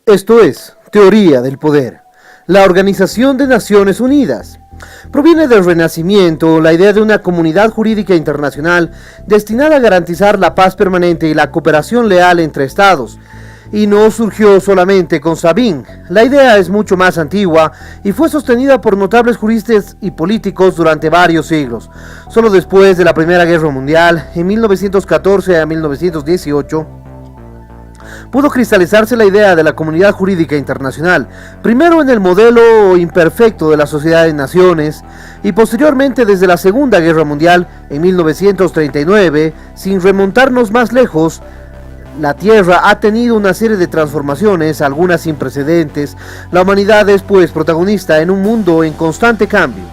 Esto es Teoría del Poder. La Organización de Naciones Unidas proviene del Renacimiento, la idea de una comunidad jurídica internacional destinada a garantizar la paz permanente y la cooperación leal entre estados. Y no surgió solamente con Sabin. La idea es mucho más antigua y fue sostenida por notables juristas y políticos durante varios siglos. Solo después de la Primera Guerra Mundial, en 1914 a 1918, pudo cristalizarse la idea de la comunidad jurídica internacional, primero en el modelo imperfecto de la Sociedad de Naciones y posteriormente desde la Segunda Guerra Mundial en 1939, sin remontarnos más lejos. La Tierra ha tenido una serie de transformaciones, algunas sin precedentes. La humanidad es pues protagonista en un mundo en constante cambio.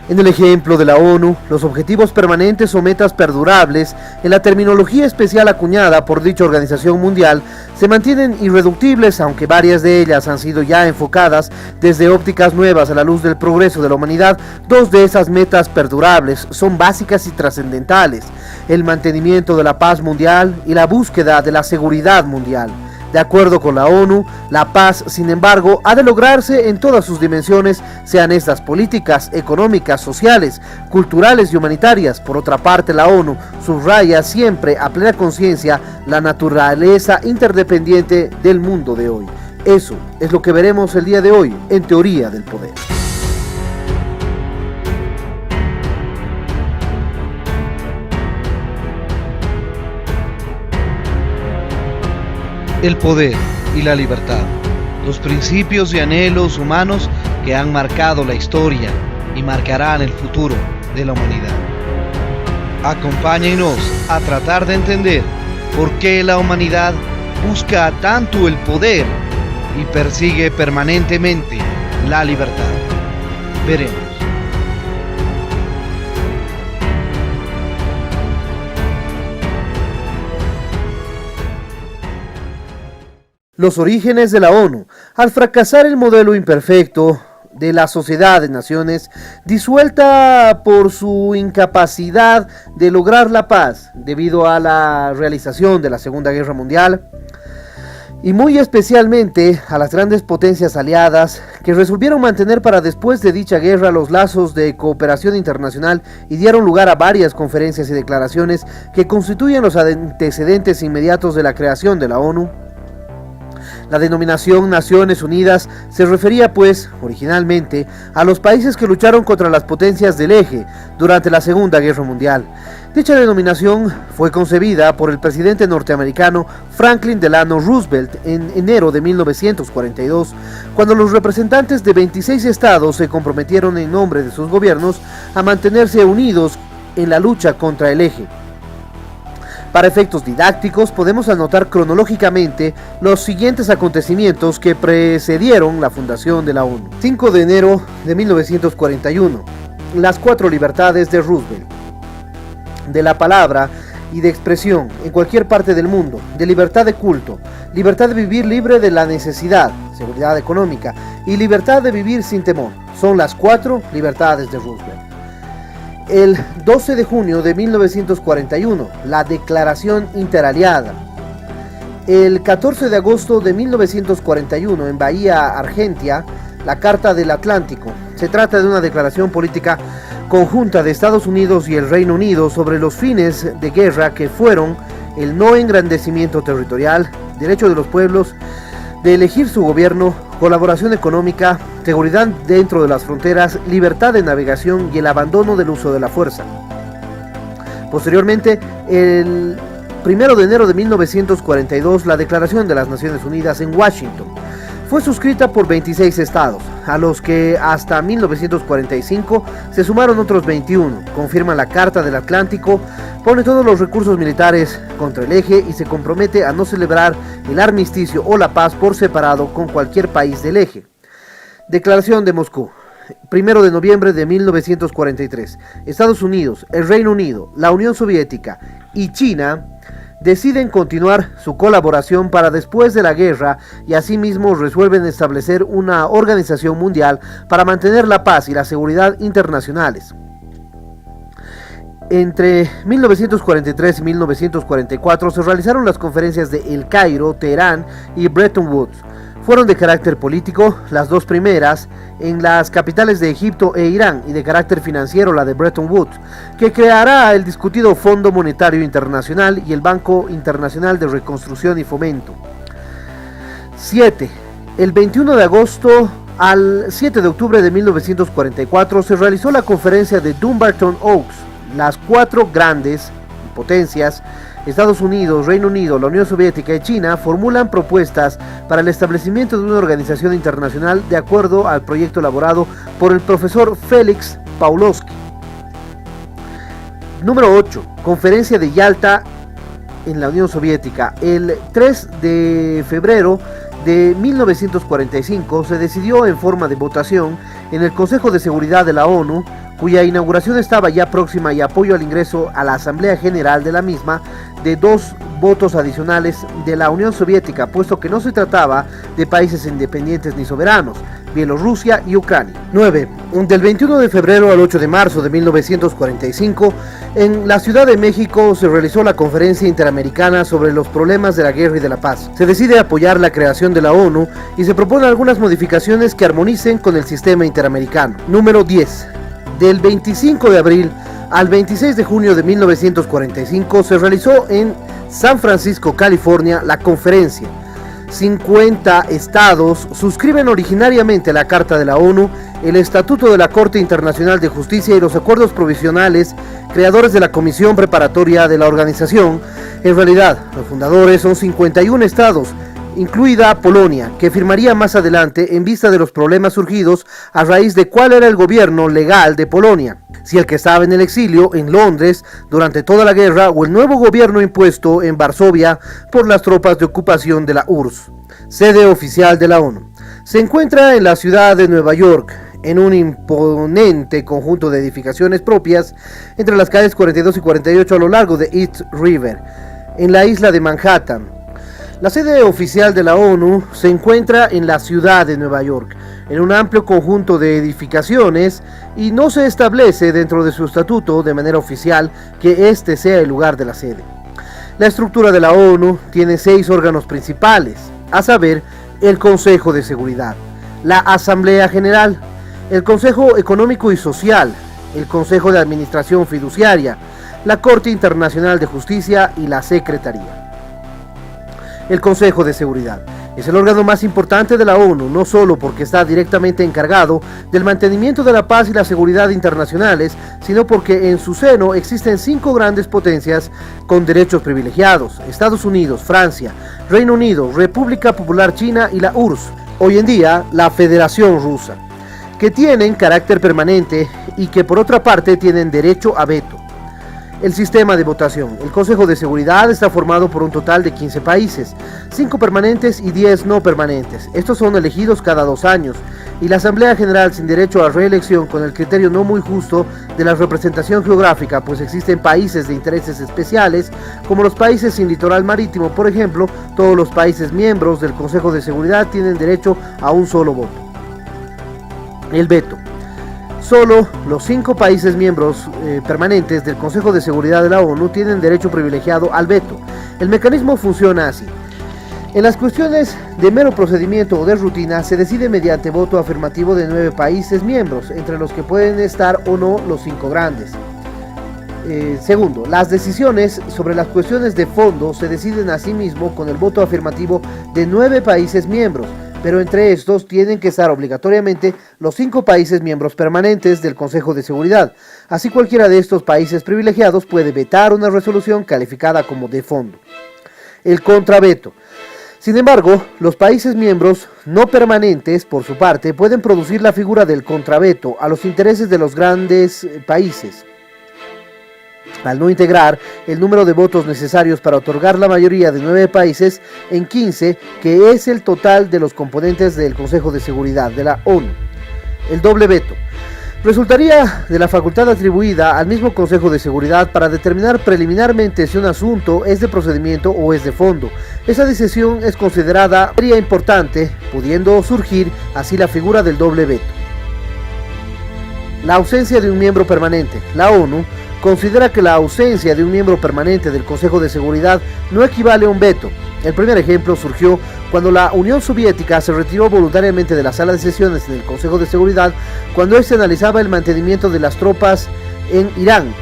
En el ejemplo de la ONU, los objetivos permanentes o metas perdurables, en la terminología especial acuñada por dicha organización mundial, se mantienen irreductibles, aunque varias de ellas han sido ya enfocadas desde ópticas nuevas a la luz del progreso de la humanidad. Dos de esas metas perdurables son básicas y trascendentales: el mantenimiento de la paz mundial y la búsqueda de la seguridad mundial. De acuerdo con la ONU, la paz, sin embargo, ha de lograrse en todas sus dimensiones, sean estas políticas, económicas, sociales, culturales y humanitarias. Por otra parte, la ONU subraya siempre a plena conciencia la naturaleza interdependiente del mundo de hoy. Eso es lo que veremos el día de hoy en Teoría del Poder. El poder y la libertad, los principios y anhelos humanos que han marcado la historia y marcarán el futuro de la humanidad. Acompáñenos a tratar de entender por qué la humanidad busca tanto el poder y persigue permanentemente la libertad. Veremos. Los orígenes de la ONU. Al fracasar el modelo imperfecto de la Sociedad de Naciones, disuelta por su incapacidad de lograr la paz debido a la realización de la Segunda Guerra Mundial, y muy especialmente a las grandes potencias aliadas que resolvieron mantener para después de dicha guerra los lazos de cooperación internacional y dieron lugar a varias conferencias y declaraciones que constituyen los antecedentes inmediatos de la creación de la ONU. La denominación Naciones Unidas se refería pues originalmente a los países que lucharon contra las potencias del eje durante la Segunda Guerra Mundial. Dicha denominación fue concebida por el presidente norteamericano Franklin Delano Roosevelt en enero de 1942, cuando los representantes de 26 estados se comprometieron en nombre de sus gobiernos a mantenerse unidos en la lucha contra el eje. Para efectos didácticos, podemos anotar cronológicamente los siguientes acontecimientos que precedieron la fundación de la ONU. 5 de enero de 1941, las 4 libertades de Roosevelt. De la palabra y de expresión en cualquier parte del mundo, de libertad de culto, libertad de vivir libre de la necesidad, seguridad económica y libertad de vivir sin temor. Son las 4 libertades de Roosevelt. El 12 de junio de 1941, la Declaración Interaliada. El 14 de agosto de 1941, en Bahía Argentia, la Carta del Atlántico. Se trata de una declaración política conjunta de Estados Unidos y el Reino Unido sobre los fines de guerra que fueron el no engrandecimiento territorial, derecho de los pueblos de elegir su gobierno, colaboración económica, seguridad dentro de las fronteras, libertad de navegación y el abandono del uso de la fuerza. Posteriormente, el 1 de enero de 1942, la Declaración de las Naciones Unidas en Washington fue suscrita por 26 estados, a los que hasta 1945 se sumaron otros 21. Confirma la Carta del Atlántico, pone todos los recursos militares contra el eje y se compromete a no celebrar el armisticio o la paz por separado con cualquier país del eje. Declaración de Moscú. 1 de noviembre de 1943. Estados Unidos, el Reino Unido, la Unión Soviética y China deciden continuar su colaboración para después de la guerra y asimismo resuelven establecer una organización mundial para mantener la paz y la seguridad internacionales. Entre 1943 y 1944 se realizaron las conferencias de El Cairo, Teherán y Bretton Woods. Fueron de carácter político, las dos primeras, en las capitales de Egipto e Irán, y de carácter financiero, la de Bretton Woods, que creará el discutido Fondo Monetario Internacional y el Banco Internacional de Reconstrucción y Fomento. 7. El 21 de agosto al 7 de octubre de 1944 se realizó la conferencia de Dumbarton Oaks. Las cuatro grandes potencias, Estados Unidos, Reino Unido, la Unión Soviética y China, formulan propuestas para el establecimiento de una organización internacional de acuerdo al proyecto elaborado por el profesor Félix Pawlowski. Número 8. Conferencia de Yalta en la Unión Soviética. El 3 de febrero de 1945 se decidió en forma de votación en el Consejo de Seguridad de la ONU, cuya inauguración estaba ya próxima, y apoyo al ingreso a la Asamblea General de la misma de 2 votos adicionales de la Unión Soviética, puesto que no se trataba de países independientes ni soberanos, Bielorrusia y Ucrania. 9. Del 21 de febrero al 8 de marzo de 1945, en la Ciudad de México se realizó la Conferencia Interamericana sobre los problemas de la guerra y de la paz. Se decide apoyar la creación de la ONU y se proponen algunas modificaciones que armonicen con el sistema interamericano. Número 10. Del 25 de abril al 26 de junio de 1945 se realizó en San Francisco, California, la conferencia. 50 estados suscriben originariamente la Carta de la ONU, el Estatuto de la Corte Internacional de Justicia y los acuerdos provisionales creadores de la Comisión Preparatoria de la organización. En realidad, los fundadores son 51 estados, incluida Polonia, que firmaría más adelante en vista de los problemas surgidos a raíz de cuál era el gobierno legal de Polonia, si el que estaba en el exilio en Londres durante toda la guerra o el nuevo gobierno impuesto en Varsovia por las tropas de ocupación de la URSS. Sede oficial de la ONU. Se encuentra en la ciudad de Nueva York, en un imponente conjunto de edificaciones propias entre las calles 42 y 48 a lo largo de East River, en la isla de Manhattan. La sede oficial de la ONU se encuentra en la ciudad de Nueva York, en un amplio conjunto de edificaciones, y no se establece dentro de su estatuto de manera oficial que este sea el lugar de la sede. La estructura de la ONU tiene 6 órganos principales, a saber, el Consejo de Seguridad, la Asamblea General, el Consejo Económico y Social, el Consejo de Administración Fiduciaria, la Corte Internacional de Justicia y la Secretaría. El Consejo de Seguridad es el órgano más importante de la ONU, no solo porque está directamente encargado del mantenimiento de la paz y la seguridad internacionales, sino porque en su seno existen 5 grandes potencias con derechos privilegiados: Estados Unidos, Francia, Reino Unido, República Popular China y la URSS, hoy en día la Federación Rusa, que tienen carácter permanente y que por otra parte tienen derecho a veto. El sistema de votación. El Consejo de Seguridad está formado por un total de 15 países, 5 permanentes y 10 no permanentes. Estos son elegidos cada 2 años, y la Asamblea General sin derecho a reelección, con el criterio no muy justo de la representación geográfica, pues existen países de intereses especiales, como los países sin litoral marítimo. Por ejemplo, todos los países miembros del Consejo de Seguridad tienen derecho a un solo voto. El veto. Solo los 5 países miembros permanentes del Consejo de Seguridad de la ONU tienen derecho privilegiado al veto. El mecanismo funciona así. En las cuestiones de mero procedimiento o de rutina se decide mediante voto afirmativo de 9 países miembros, entre los que pueden estar o no los 5 grandes. Segundo, las decisiones sobre las cuestiones de fondo se deciden asimismo con el voto afirmativo de 9 países miembros, pero entre estos tienen que estar obligatoriamente los 5 países miembros permanentes del Consejo de Seguridad. Así, cualquiera de estos países privilegiados puede vetar una resolución calificada como de fondo. El contraveto. Sin embargo, los países miembros no permanentes, por su parte, pueden producir la figura del contraveto a los intereses de los grandes países, al no integrar el número de votos necesarios para otorgar la mayoría de 9 países en 15, que es el total de los componentes del Consejo de Seguridad de la ONU. El doble veto resultaría de la facultad atribuida al mismo Consejo de Seguridad para determinar preliminarmente si un asunto es de procedimiento o es de fondo. Esa decisión es considerada importante, pudiendo surgir así la figura del doble veto. La ausencia de un miembro permanente. La ONU considera que la ausencia de un miembro permanente del Consejo de Seguridad no equivale a un veto. El primer ejemplo surgió cuando la Unión Soviética se retiró voluntariamente de la sala de sesiones en el Consejo de Seguridad, cuando este analizaba el mantenimiento de las tropas en Irán.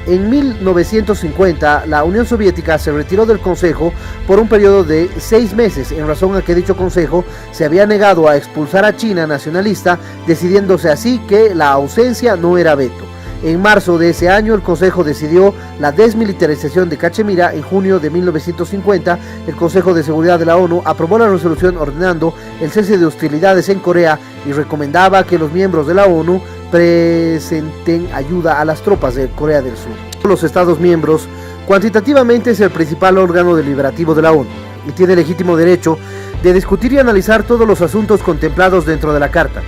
En 1950, la Unión Soviética se retiró del Consejo por un periodo de 6 meses, en razón a que dicho Consejo se había negado a expulsar a China nacionalista, decidiéndose así que la ausencia no era veto. En marzo de ese año, el Consejo decidió la desmilitarización de Cachemira. En junio de 1950, el Consejo de Seguridad de la ONU aprobó la resolución ordenando el cese de hostilidades en Corea y recomendaba que los miembros de la ONU presenten ayuda a las tropas de Corea del Sur. Los Estados miembros, cuantitativamente es el principal órgano deliberativo de la ONU y tiene legítimo derecho de discutir y analizar todos los asuntos contemplados dentro de la Carta.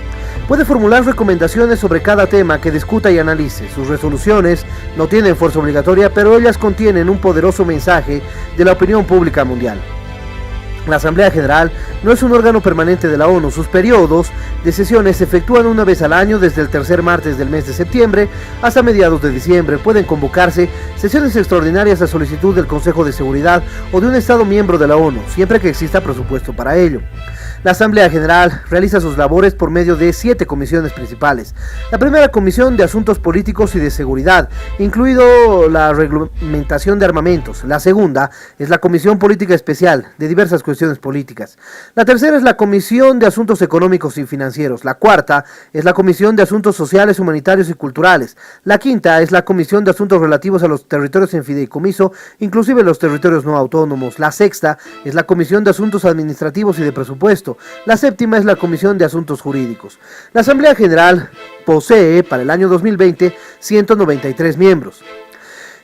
Puede formular recomendaciones sobre cada tema que discuta y analice. Sus resoluciones no tienen fuerza obligatoria, pero ellas contienen un poderoso mensaje de la opinión pública mundial. La Asamblea General no es un órgano permanente de la ONU. Sus periodos de sesiones se efectúan una vez al año desde el tercer martes del mes de septiembre hasta mediados de diciembre. Pueden convocarse sesiones extraordinarias a solicitud del Consejo de Seguridad o de un Estado miembro de la ONU, siempre que exista presupuesto para ello. La Asamblea General realiza sus labores por medio de 7 comisiones principales. La primera, Comisión de Asuntos Políticos y de Seguridad, incluido la reglamentación de armamentos. La segunda es la Comisión Política Especial, de diversas cuestiones políticas. La tercera es la Comisión de Asuntos Económicos y Financieros. La cuarta es la Comisión de Asuntos Sociales, Humanitarios y Culturales. La quinta es la Comisión de Asuntos Relativos a los Territorios en Fideicomiso, inclusive los territorios no autónomos. La sexta es la Comisión de Asuntos Administrativos y de Presupuesto. La séptima es la Comisión de Asuntos Jurídicos. La Asamblea General posee para el año 2020 193 miembros.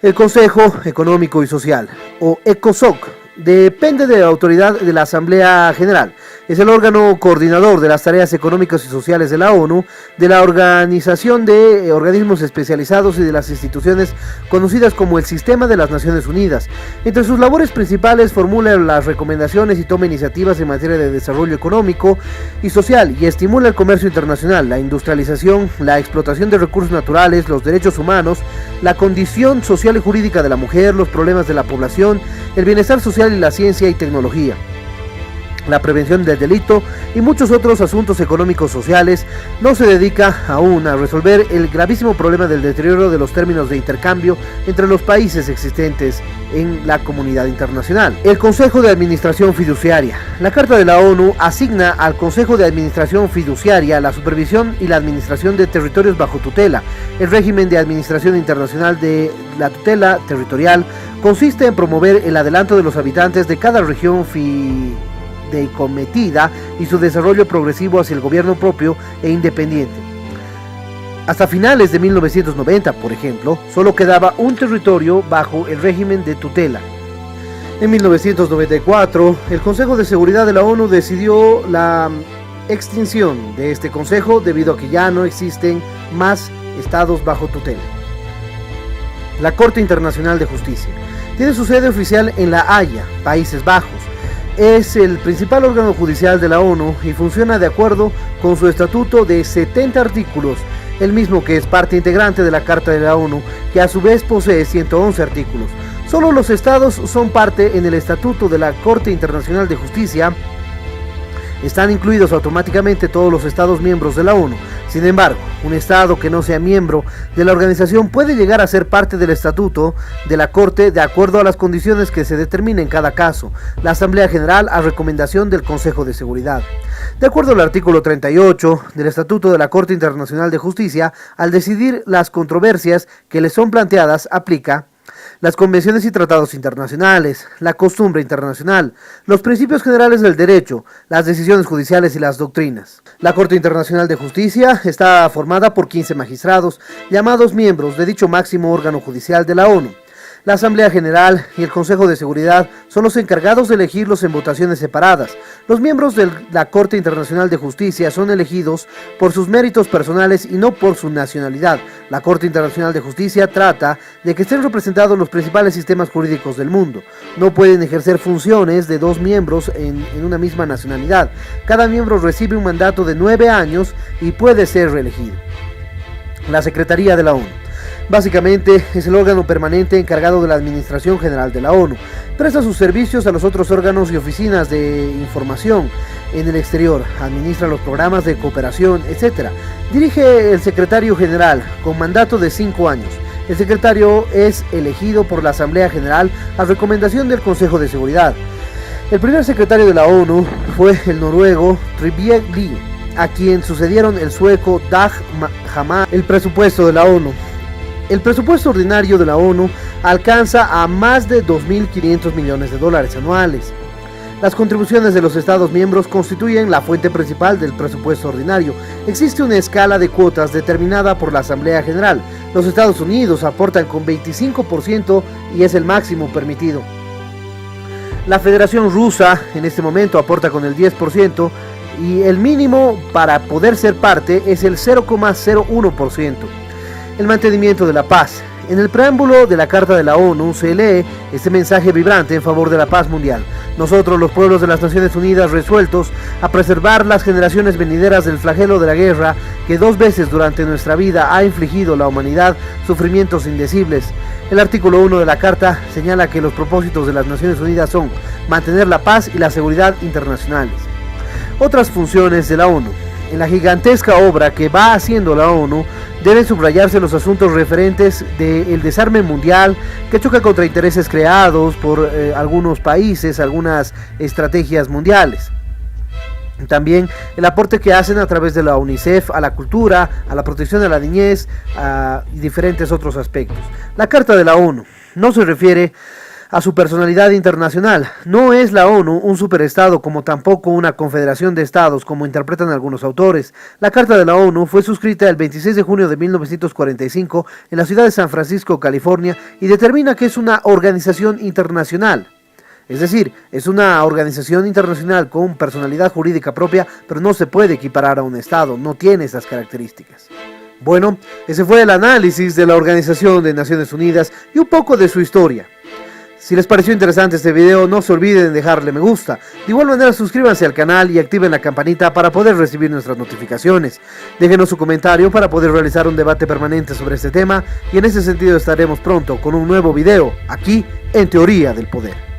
El Consejo Económico y Social, o ECOSOC, depende de la autoridad de la Asamblea General. Es el órgano coordinador de las tareas económicas y sociales de la ONU, de la organización de organismos especializados y de las instituciones conocidas como el Sistema de las Naciones Unidas. Entre sus labores principales formula las recomendaciones y toma iniciativas en materia de desarrollo económico y social y estimula el comercio internacional, la industrialización, la explotación de recursos naturales, los derechos humanos, la condición social y jurídica de la mujer, los problemas de la población, el bienestar social y la ciencia y tecnología, la prevención del delito y muchos otros asuntos económicos sociales. No se dedica aún a resolver el gravísimo problema del deterioro de los términos de intercambio entre los países existentes en la comunidad internacional. El Consejo de Administración Fiduciaria. La Carta de la ONU asigna al Consejo de Administración Fiduciaria la supervisión y la administración de territorios bajo tutela. El régimen de administración internacional de la tutela territorial consiste en promover el adelanto de los habitantes de cada región fideicometida y su desarrollo progresivo hacia el gobierno propio e independiente. Hasta finales de 1990, por ejemplo, solo quedaba un territorio bajo el régimen de tutela. En 1994, el Consejo de Seguridad de la ONU decidió la extinción de este consejo debido a que ya no existen más estados bajo tutela. La Corte Internacional de Justicia tiene su sede oficial en La Haya, Países Bajos. Es el principal órgano judicial de la ONU y funciona de acuerdo con su estatuto de 70 artículos, el mismo que es parte integrante de la Carta de la ONU, que a su vez posee 111 artículos. Solo los estados son parte en el estatuto de la Corte Internacional de Justicia. Están incluidos automáticamente todos los estados miembros de la ONU. Sin embargo, un estado que no sea miembro de la organización puede llegar a ser parte del estatuto de la Corte de acuerdo a las condiciones que se determinen en cada caso. La Asamblea General a recomendación del Consejo de Seguridad. De acuerdo al artículo 38 del Estatuto de la Corte Internacional de Justicia, al decidir las controversias que le son planteadas, aplica las convenciones y tratados internacionales, la costumbre internacional, los principios generales del derecho, las decisiones judiciales y las doctrinas. La Corte Internacional de Justicia está formada por 15 magistrados, llamados miembros de dicho máximo órgano judicial de la ONU. La Asamblea General y el Consejo de Seguridad son los encargados de elegirlos en votaciones separadas. Los miembros de la Corte Internacional de Justicia son elegidos por sus méritos personales y no por su nacionalidad. La Corte Internacional de Justicia trata de que estén representados los principales sistemas jurídicos del mundo. No pueden ejercer funciones de 2 miembros en una misma nacionalidad. Cada miembro recibe un mandato de 9 años y puede ser reelegido. La Secretaría de la ONU. Básicamente es el órgano permanente encargado de la Administración General de la ONU. Presta sus servicios a los otros órganos y oficinas de información en el exterior, administra los programas de cooperación, etc. Dirige el secretario general con mandato de 5 años. El secretario es elegido por la Asamblea General a recomendación del Consejo de Seguridad. El primer secretario de la ONU fue el noruego Thorbjørn Lie, a quien sucedieron el sueco Dag Hammarskjöld. El presupuesto de la ONU. El presupuesto ordinario de la ONU alcanza a más de 2.500 millones de dólares anuales. Las contribuciones de los Estados miembros constituyen la fuente principal del presupuesto ordinario. Existe una escala de cuotas determinada por la Asamblea General. Los Estados Unidos aportan con 25% y es el máximo permitido. La Federación Rusa en este momento aporta con el 10% y el mínimo para poder ser parte es el 0,01%. El mantenimiento de la paz. En el preámbulo de la Carta de la ONU se lee este mensaje vibrante en favor de la paz mundial. Nosotros, los pueblos de las Naciones Unidas, resueltos a preservar las generaciones venideras del flagelo de la guerra que 2 veces durante nuestra vida ha infligido a la humanidad sufrimientos indecibles. El artículo 1 de la Carta señala que los propósitos de las Naciones Unidas son mantener la paz y la seguridad internacionales. Otras funciones de la ONU. En la gigantesca obra que va haciendo la ONU, deben subrayarse los asuntos referentes del desarme mundial, que choca contra intereses creados por algunos países, algunas estrategias mundiales. También el aporte que hacen a través de la UNICEF a la cultura, a la protección de la niñez y diferentes otros aspectos. La Carta de la ONU no se refiere a su personalidad internacional. No es la ONU un superestado, como tampoco una confederación de estados, como interpretan algunos autores. La Carta de la ONU fue suscrita el 26 de junio de 1945 en la ciudad de San Francisco, California, y determina que es una organización internacional. Es decir, es una organización internacional con personalidad jurídica propia, pero no se puede equiparar a un estado, no tiene esas características. Bueno, ese fue el análisis de la Organización de Naciones Unidas y un poco de su historia. Si les pareció interesante este video, no se olviden de dejarle me gusta. De igual manera, suscríbanse al canal y activen la campanita para poder recibir nuestras notificaciones. Déjenos su comentario para poder realizar un debate permanente sobre este tema, y en ese sentido estaremos pronto con un nuevo video aquí en Teoría del Poder.